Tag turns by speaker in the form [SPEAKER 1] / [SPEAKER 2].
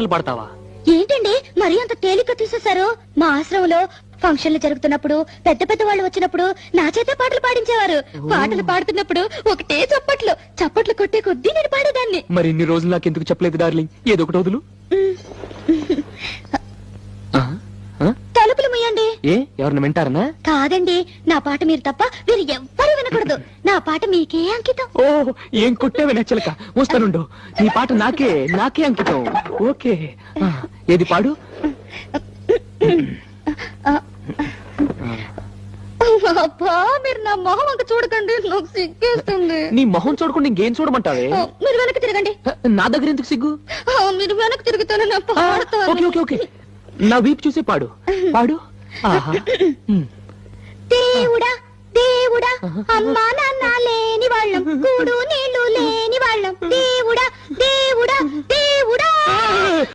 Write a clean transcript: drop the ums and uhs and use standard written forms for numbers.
[SPEAKER 1] పాటలు పాడతావా?
[SPEAKER 2] ఏంటండి మరీ అంత తేలిక తీసేశారు? మా ఆశ్రమంలో ఫంక్షన్లు జరుగుతున్నప్పుడు పెద్ద పెద్ద వాళ్ళు వచ్చినప్పుడు నా చేతే పాటలు పాడించేవారు. పాటలు పాడుతున్నప్పుడు ఒకటే చప్పట్లు కొట్టే కొద్దీ నేను పాడేదాన్ని.
[SPEAKER 1] మరి ఇన్ని రోజులు నాకు ఎందుకు చెప్పలేదు డార్లింగ్? ఏదో ఒకటి వదులు.
[SPEAKER 2] తలుపులు ముయ్యండి.
[SPEAKER 1] ఏ ఎవరిని వింటారనా?
[SPEAKER 2] కాదండి, నా పాట మీరు తప్ప మీరు ఎవ్వరూ వినకూడదు. నా పాట మీకే అంకితం.
[SPEAKER 1] ఓ ఏం కొట్టేవే నచ్చలక. వస్తానుండు, నీ పాట నాకే అంకితం. ఓకే, ఏది పాడు.
[SPEAKER 2] అబ్బా, మీరు నా మొహం అంక చూడకండి, నాకు సిగ్గేస్తుంది.
[SPEAKER 1] నీ మొహం చూడకుండా ఇంకేం చూడమంటావే?
[SPEAKER 2] మీరు వెనక్కి తిరగండి.
[SPEAKER 1] నా దగ్గర ఎందుకు సిగ్గు?
[SPEAKER 2] మీరు వెనక్కి తిరుగుతాను, నా పాడతాను.
[SPEAKER 1] ఓకే ఓకే ఓకే, నా వీపు చూసే పాడు. ఆహా.
[SPEAKER 2] దేవుడా దేవుడా, అమ్మా నాన్న లేని వాళ్ళం, కూడు నీళ్లు లేని వాళ్ళం, దేవుడా దేవుడా దేవుడా.